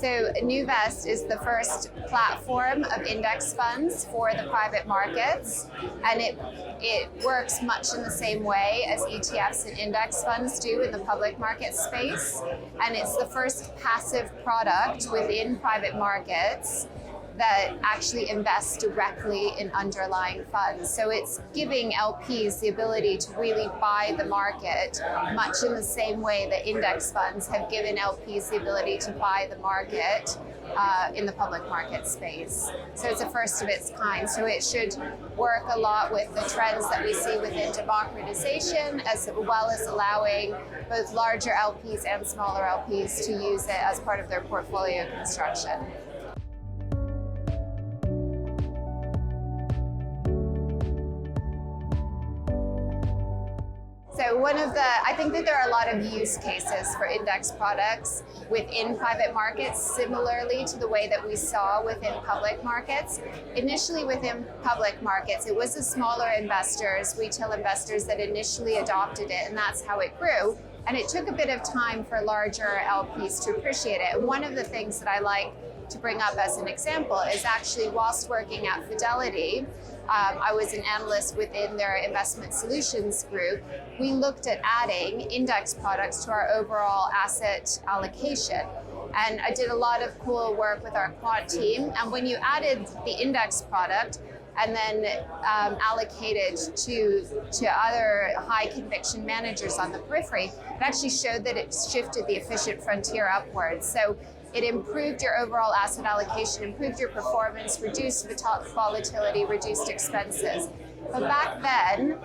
So NewVest is the first platform of index funds for the private markets, and it works much in the same way as ETFs and index funds do in the public market space. And it's the first passive product within private markets that actually invests directly in underlying funds. So it's giving LPs the ability to really buy the market, much in the same way that index funds have given LPs the ability to buy the market in the public market space. So it's a first of its kind. So it should work a lot with the trends that we see within democratization, as well as allowing both larger LPs and smaller LPs to use it as part of their portfolio construction. So I think that there are a lot of use cases for index products within private markets, similarly to the way that we saw within public markets. Initially within public markets, it was the smaller investors, retail investors, that initially adopted it, and that's how it grew. And it took a bit of time for larger LPs to appreciate it. And one of the things that I like to bring up as an example is actually whilst working at Fidelity, I was an analyst within their investment solutions group. We looked at adding index products to our overall asset allocation. And I did a lot of cool work with our quant team. And when you added the index product and then allocated to other high conviction managers on the periphery, it actually showed that it shifted the efficient frontier upwards. So it improved your overall asset allocation, improved your performance, reduced volatility, reduced expenses. But back then,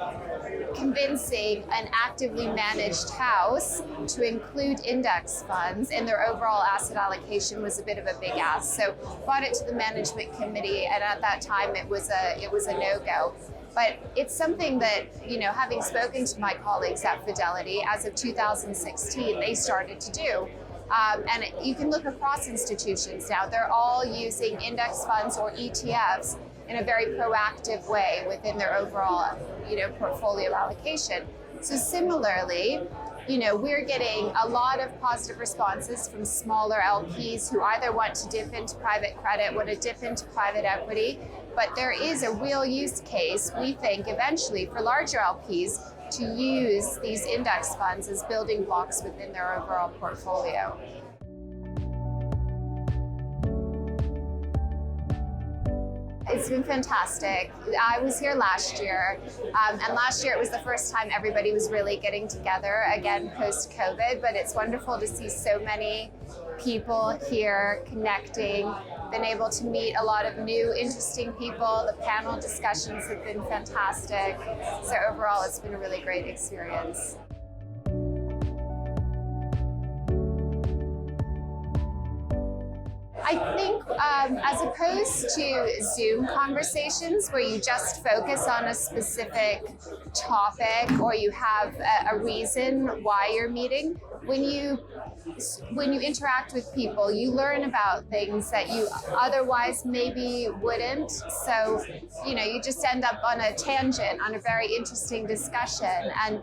convincing an actively managed house to include index funds in their overall asset allocation was a bit of a big ask. So brought it to the management committee, and at that time it was a no-go. But it's something that, having spoken to my colleagues at Fidelity, as of 2016, they started to do. And you can look across institutions now. They're all using index funds or ETFs in a very proactive way within their overall, portfolio allocation. So similarly, we're getting a lot of positive responses from smaller LPs who either want to dip into private credit, want to dip into private equity, but there is a real use case, we think, eventually for larger LPs to use these index funds as building blocks within their overall portfolio. It's been fantastic. I was here last year, and last year it was the first time everybody was really getting together again post-COVID, but it's wonderful to see so many people here connecting, been able to meet a lot of new, interesting people. The panel discussions have been fantastic. So overall, it's been a really great experience. I think as opposed to Zoom conversations where you just focus on a specific topic or you have a reason why you're meeting, when you interact with people, you learn about things that you otherwise maybe wouldn't. So, you just end up on a tangent, on a very interesting discussion. And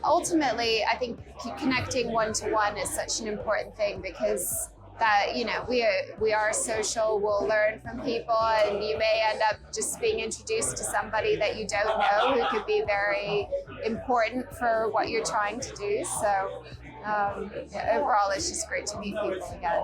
ultimately, I think connecting one-to-one is such an important thing because that, we are social, we'll learn from people, and you may end up just being introduced to somebody that you don't know who could be very important for what you're trying to do. So overall, it's just great to meet people again.